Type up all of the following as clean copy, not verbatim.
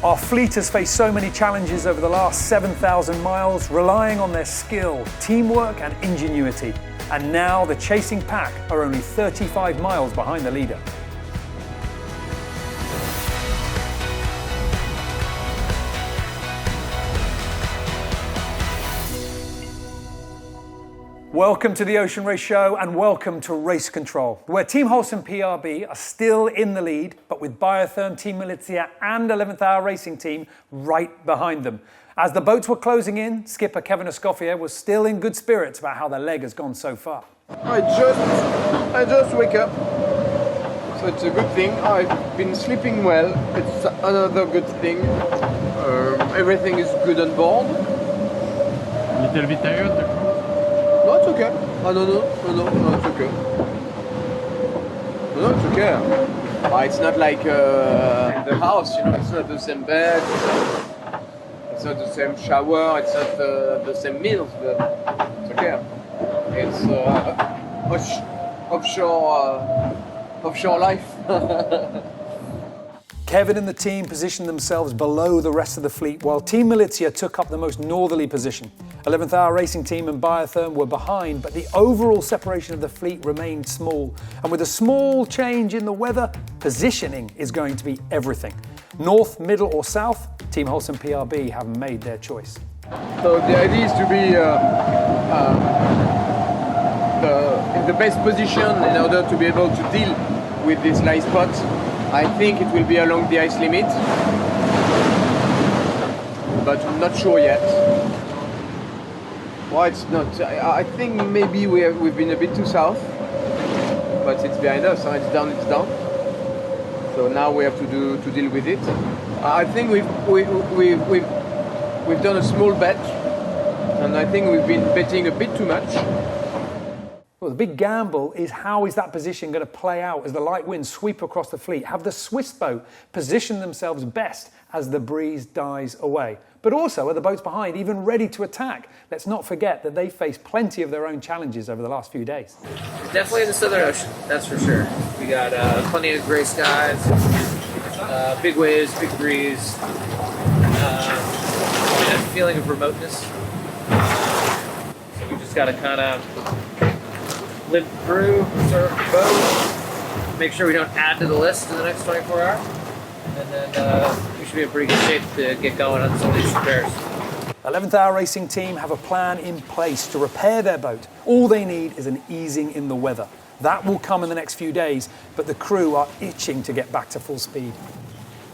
Our fleet has faced so many challenges over the last 7,000 miles, relying on their skill, teamwork and ingenuity. And now the chasing pack are only 35 miles behind the leader. Welcome to the Ocean Race Show and welcome to Race Control, where Team Holcim-PRB are still in the lead, but with Biotherm, Team Militia and 11th Hour Racing Team right behind them. As the boats were closing in, skipper Kevin Escoffier was still in good spirits about how the leg has gone so far. I just wake up, so it's a good thing. I've been sleeping well, it's another good thing. Everything is good on board. A little bit tired? No, it's okay. No, it's okay. No, it's okay. It's not like the house, you know, it's not the same bed, it's not the same shower, it's not the same meals, but it's okay. It's offshore life. Kevin and the team positioned themselves below the rest of the fleet, while Team Militia took up the most northerly position. 11th Hour Racing Team and Biotherm were behind, but the overall separation of the fleet remained small. And with a small change in the weather, positioning is going to be everything. North, middle or south, Team Holcim-PRB have made their choice. So the idea is to be in the best position in order to be able to deal with this light spot. I think it will be along the ice limit, but I'm not sure yet. Why it's not? I think maybe we've been a bit too south, but it's behind us. It's down. So now we have to deal with it. I think we've done a small bet, and I think we've been betting a bit too much. Well, the big gamble is how is that position going to play out as the light winds sweep across the fleet? Have the Swiss boat position themselves best as the breeze dies away? But also, are the boats behind even ready to attack? Let's not forget that they faced plenty of their own challenges over the last few days. Definitely in the Southern Ocean, that's for sure. We got plenty of gray skies, big waves, big breeze, and a feeling of remoteness. So we just got to kind of live through, surf the boat, make sure we don't add to the list in the next 24 hours, and then we should be in pretty good shape to get going on some of these repairs. 11th Hour Racing Team have a plan in place to repair their boat. All they need is an easing in the weather. That will come in the next few days, but the crew are itching to get back to full speed.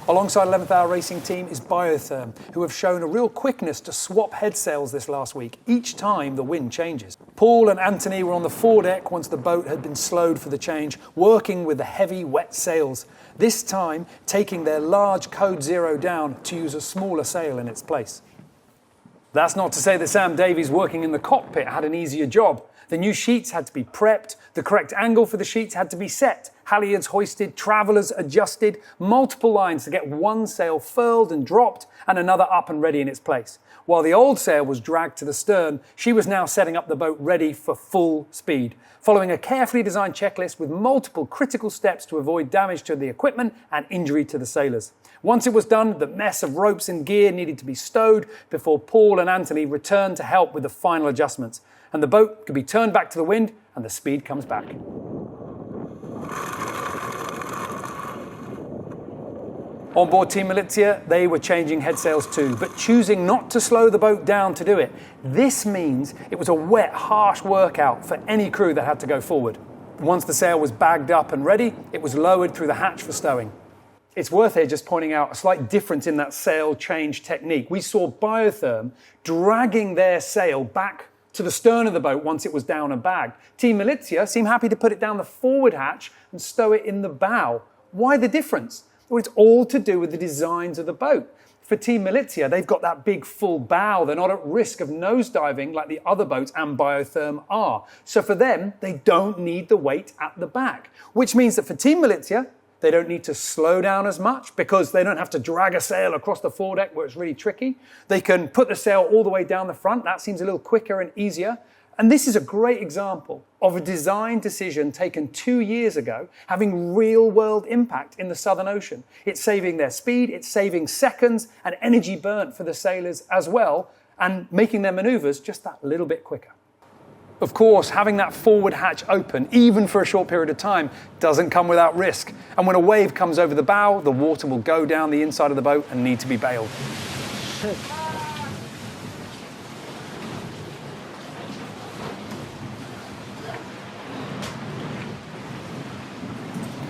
Alongside 11th Hour Racing Team is Biotherm, who have shown a real quickness to swap head sails this last week, each time the wind changes. Paul and Anthony were on the foredeck once the boat had been slowed for the change, working with the heavy, wet sails, this time taking their large Code Zero down to use a smaller sail in its place. That's not to say that Sam Davies working in the cockpit had an easier job. The new sheets had to be prepped, the correct angle for the sheets had to be set, halyards hoisted, travellers adjusted, multiple lines to get one sail furled and dropped and another up and ready in its place. While the old sail was dragged to the stern, she was now setting up the boat ready for full speed, following a carefully designed checklist with multiple critical steps to avoid damage to the equipment and injury to the sailors. Once it was done, the mess of ropes and gear needed to be stowed before Paul and Anthony returned to help with the final adjustments. And the boat could be turned back to the wind and the speed comes back. On board Team Militia, they were changing head sails too, but choosing not to slow the boat down to do it. This means it was a wet, harsh workout for any crew that had to go forward. Once the sail was bagged up and ready, it was lowered through the hatch for stowing. It's worth here just pointing out a slight difference in that sail change technique. We saw Biotherm dragging their sail back to the stern of the boat once it was down and bagged. Team Militia seemed happy to put it down the forward hatch and stow it in the bow. Why the difference? Well, it's all to do with the designs of the boat. For Team Militia, they've got that big full bow. They're not at risk of nosediving like the other boats and Biotherm are. So for them, they don't need the weight at the back, which means that for Team Militia, they don't need to slow down as much because they don't have to drag a sail across the foredeck where it's really tricky. They can put the sail all the way down the front. That seems a little quicker and easier. And this is a great example of a design decision taken 2 years ago having real-world impact in the Southern Ocean. It's saving their speed, it's saving seconds and energy burnt for the sailors as well, and making their manoeuvres just that little bit quicker. Of course, having that forward hatch open, even for a short period of time, doesn't come without risk. And when a wave comes over the bow, the water will go down the inside of the boat and need to be bailed.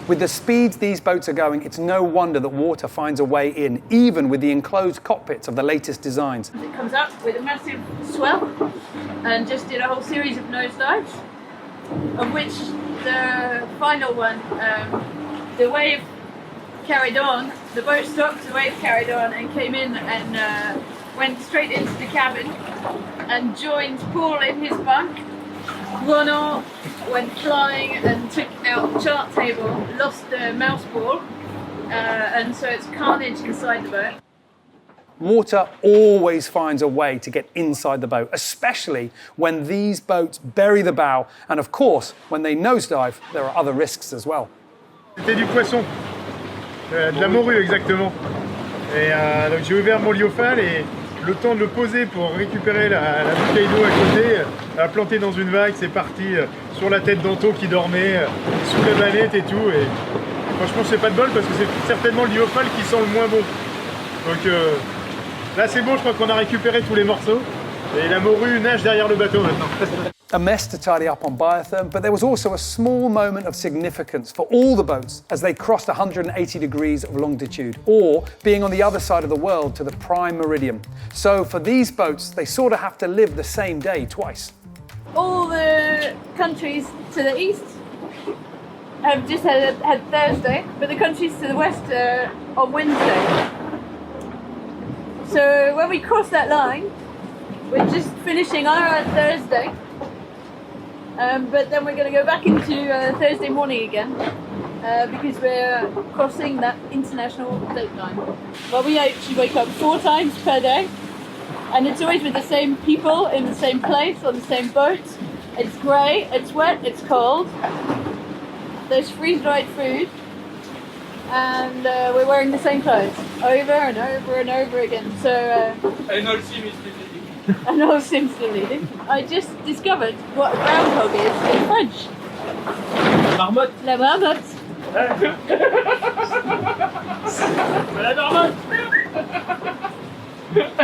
With the speeds these boats are going, it's no wonder that water finds a way in, even with the enclosed cockpits of the latest designs. It comes up with a massive swell and just did a whole series of nosedives, of which the final one, the wave carried on, the boat stopped, the wave carried on and came in and went straight into the cabin and joined Paul in his bunk. Ronald went flying and took out the chart table, lost the mouse ball, and so it's carnage inside the boat. Water always finds a way to get inside the boat, especially when these boats bury the bow, and of course, when they nosedive, there are other risks as well. C'était du poisson, de la morue exactement. Et donc j'ai ouvert mon lyophale et le temps de le poser pour récupérer la bouteille d'eau à côté, la planter dans une vague, c'est parti sur la tête d'Anto qui dormait, sous la manette et tout. Et franchement, c'est pas de bol parce que c'est certainement le lyophale qui sent le moins bon. Donc là, c'est bon, je crois qu'on a récupéré tous les morceaux. Et la morue nage derrière le bateau maintenant. A mess to tidy up on biotherm, but there was also a small moment of significance for all the boats as they crossed 180 degrees of longitude, or being on the other side of the world to the prime meridian. So for these boats, they sort of have to live the same day twice. All the countries to the east have just had Thursday, but the countries to the west are on Wednesday. So when we cross that line, we're just finishing our Thursday. But then we're going to go back into Thursday morning again because we're crossing that international date line. Well, we actually wake up 4 times per day, and it's always with the same people in the same place on the same boat. It's grey, it's wet, it's cold. There's freeze-dried food, and we're wearing the same clothes over and over and over again. So. And our team is busy. And all seems to leading. I just discovered what a groundhog is in French. Marmotte. La marmotte. La marmotte.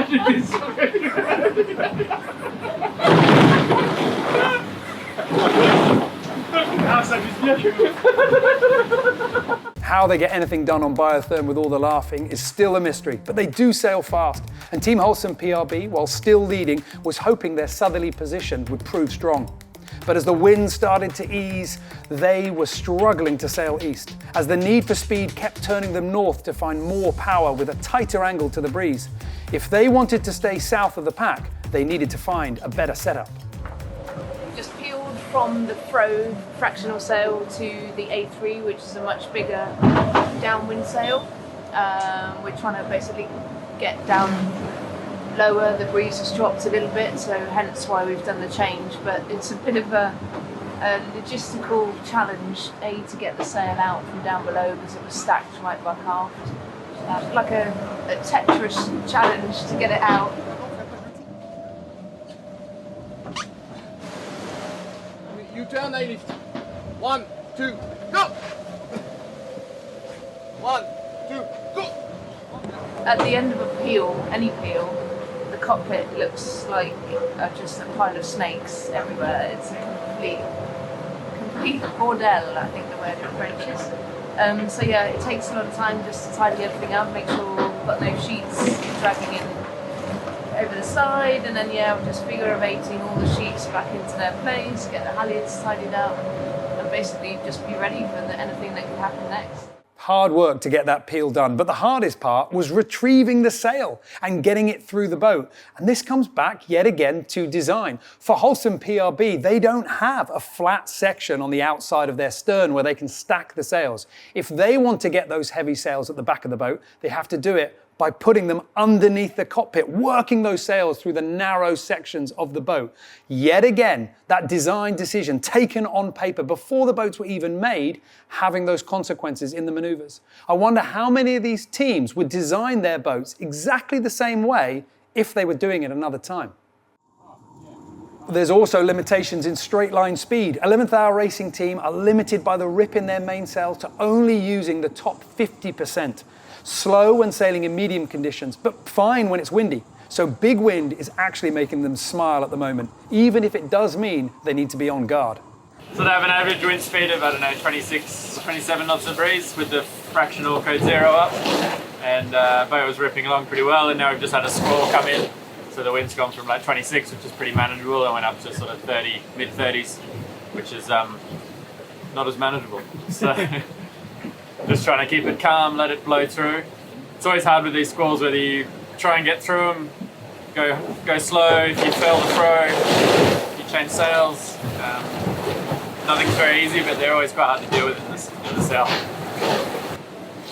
J'étais sûr Ah, ça vise bien que How they get anything done on biotherm with all the laughing is still a mystery, but they do sail fast. And Team Holcim-PRB, while still leading, was hoping their southerly position would prove strong. But as the wind started to ease, they were struggling to sail east, as the need for speed kept turning them north to find more power with a tighter angle to the breeze. If they wanted to stay south of the pack, they needed to find a better setup. Just peeled from the Fro fractional sail to the A3, which is a much bigger downwind sail. We're trying to basically get down lower, the breeze has dropped a little bit, so hence why we've done the change, but it's a bit of a logistical challenge, to get the sail out from down below because it was stacked right back aft. Like a Tetris challenge to get it out. You turn, I lift. 1, 2, go! 1, 2, go! At the end of a peel, any peel, the cockpit looks like just a pile of snakes everywhere. It's a complete bordel, I think the word in French is. So yeah, it takes a lot of time just to tidy everything up, make sure we've got no sheets dragging in over the side, and then yeah, we're just figure-eighting all the sheets back into their place, get the halyards tidied up, and basically just be ready for anything that could happen next. Hard work to get that peel done, but the hardest part was retrieving the sail and getting it through the boat. And this comes back yet again to design. For Holcim-PRB, they don't have a flat section on the outside of their stern where they can stack the sails. If they want to get those heavy sails at the back of the boat, they have to do it by putting them underneath the cockpit, working those sails through the narrow sections of the boat. Yet again, that design decision taken on paper before the boats were even made, having those consequences in the maneuvers. I wonder how many of these teams would design their boats exactly the same way if they were doing it another time. There's also limitations in straight line speed. 11th Hour Racing Team are limited by the rip in their mainsail to only using the top 50%. Slow when sailing in medium conditions, but fine when it's windy. So big wind is actually making them smile at the moment, even if it does mean they need to be on guard. So they have an average wind speed of, 26, 27 knots of breeze with the fractional code 0 up. And boat was ripping along pretty well, and now we've just had a squall come in. So the wind's gone from like 26, which is pretty manageable, and went up to sort of 30, mid-30s, which is not as manageable. So just trying to keep it calm, let it blow through. It's always hard with these squalls, whether you try and get through them, go slow, if you fail to throw, you change sails. Nothing's very easy, but they're always quite hard to deal with in the south.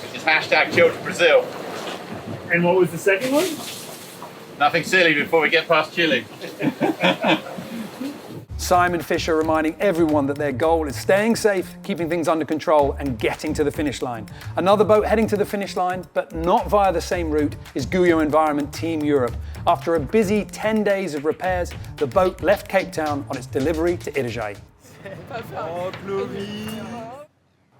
Which is hashtag Children Brazil. And what was the second one? Nothing silly before we get past Chile. Simon Fisher reminding everyone that their goal is staying safe, keeping things under control and getting to the finish line. Another boat heading to the finish line, but not via the same route, is Guyot Environment Team Europe. After a busy 10 days of repairs, the boat left Cape Town on its delivery to Irigaray.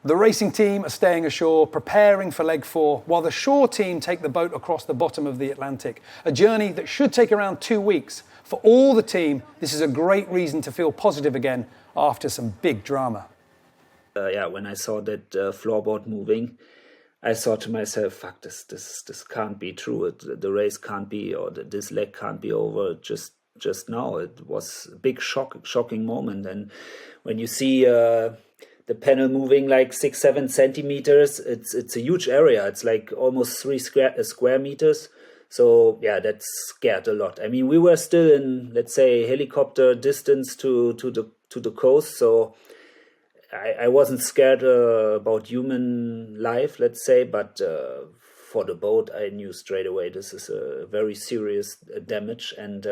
The racing team are staying ashore, preparing for leg 4, while the shore team take the boat across the bottom of the Atlantic. A journey that should take around 2 weeks. For all the team, this is a great reason to feel positive again after some big drama. When I saw that floorboard moving, I thought to myself, fuck, this can't be true. The race can't be, or this leg can't be over just now. It was a big shocking moment. And when you see the panel moving like 6-7 centimeters, it's a huge area. It's like almost 3 square meters. So yeah, that scared a lot. I mean, we were still in, let's say, helicopter distance to the coast, so I wasn't scared about human life, let's say, but for the boat, I knew straight away this is a very serious damage. And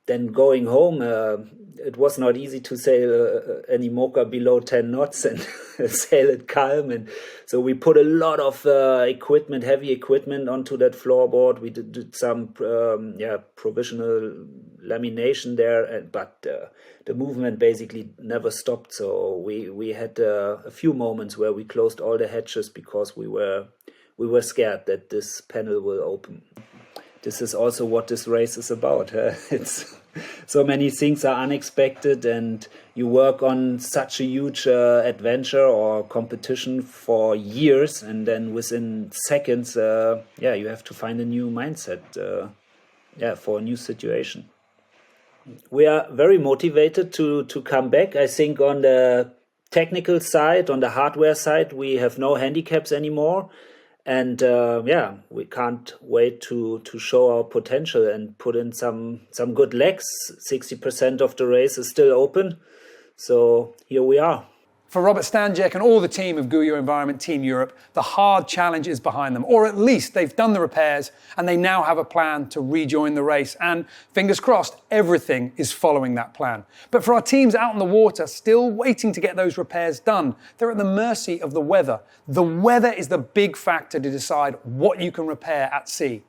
then going home, it was not easy to sail any mocha below 10 knots and sail it calm. And so we put a lot of equipment, heavy equipment onto that floorboard. We did some provisional lamination there, but the movement basically never stopped. So we had a few moments where we closed all the hatches because we were scared that this panel will open. This is also what this race is about. It's so many things are unexpected, and you work on such a huge adventure or competition for years, and then within seconds, you have to find a new mindset for a new situation. We are very motivated to come back. I think on the technical side, on the hardware side, we have no handicaps anymore. And we can't wait to show our potential and put in some good legs. 60% of the race is still open. So here we are. For Robert Stanczyk and all the team of Guyot Environment Team Europe, the hard challenge is behind them, or at least they've done the repairs and they now have a plan to rejoin the race. And fingers crossed, everything is following that plan. But for our teams out on the water, still waiting to get those repairs done, they're at the mercy of the weather. The weather is the big factor to decide what you can repair at sea.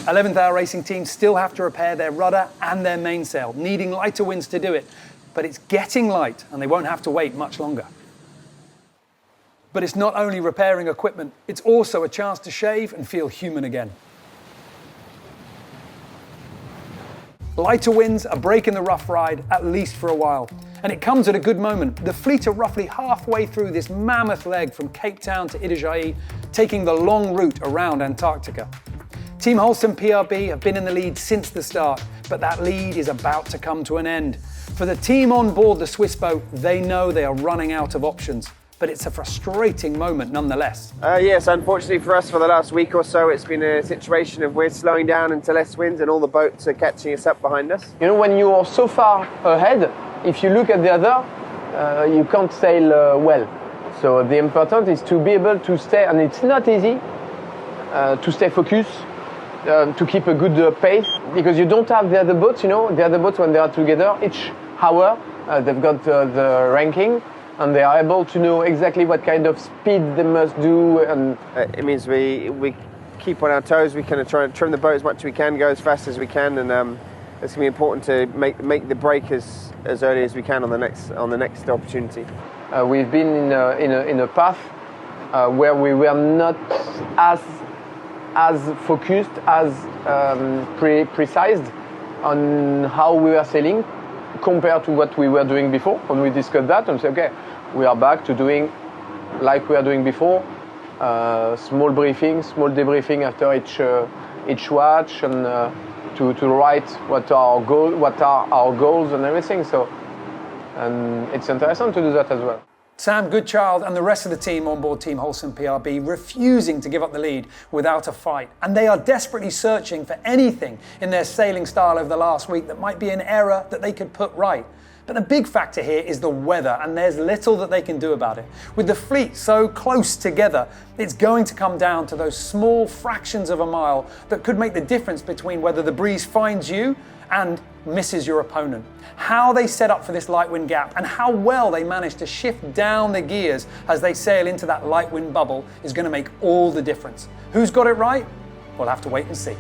11th Hour Racing teams still have to repair their rudder and their mainsail, needing lighter winds to do it. But it's getting light and they won't have to wait much longer. But it's not only repairing equipment, it's also a chance to shave and feel human again. Lighter winds are breaking the rough ride, at least for a while. And it comes at a good moment. The fleet are roughly halfway through this mammoth leg from Cape Town to Irigaray, taking the long route around Antarctica. Team Holcim-PRB have been in the lead since the start, but that lead is about to come to an end. For the team on board the Swiss boat, they know they are running out of options, but it's a frustrating moment nonetheless. Yes, unfortunately for us, for the last week or so, it's been a situation of we're slowing down into less winds and all the boats are catching us up behind us. You know, when you are so far ahead, if you look at the other, you can't sail well. So the important is to be able to stay, and it's not easy to stay focused, to keep a good pace, because you don't have the other boats, the other boats when they are together, each hour they've got the ranking, and they are able to know exactly what kind of speed they must do, and it means we keep on our toes. We kind of try and trim the boat as much as we can, go as fast as we can, and it's going to be important to make the break as early as we can on the next opportunity. We've been in a path where we were not as focused, as precise on how we were sailing compared to what we were doing before. When we discussed that and said, okay, we are back to doing like we were doing before, small debriefing after each watch, and to write what are our goals and everything. So, and it's interesting to do that as well. Sam Goodchild and the rest of the team on board Team Holcim-PRB refusing to give up the lead without a fight. And they are desperately searching for anything in their sailing style over the last week that might be an error that they could put right. But the big factor here is the weather, and there's little that they can do about it. With the fleet so close together, it's going to come down to those small fractions of a mile that could make the difference between whether the breeze finds you and misses your opponent. How they set up for this light wind gap and how well they manage to shift down the gears as they sail into that light wind bubble is going to make all the difference. Who's got it right? We'll have to wait and see.